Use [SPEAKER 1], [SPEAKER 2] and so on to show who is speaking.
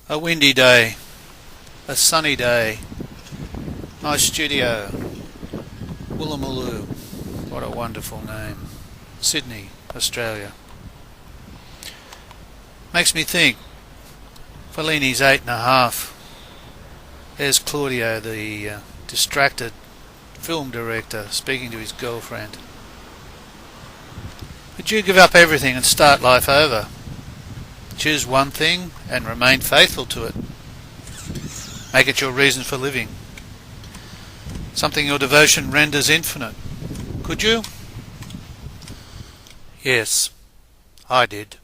[SPEAKER 1] A windy day, a sunny day, nice studio, Wooloomooloo, what a wonderful name, Sydney, Australia. Makes me think, Fellini's 8.5. There's Claudio, the distracted film director, speaking to his girlfriend. Would you give up everything and start life over? Choose one thing and remain faithful to it. Make it your reason for living. Something your devotion renders infinite. Could you? Yes, I did.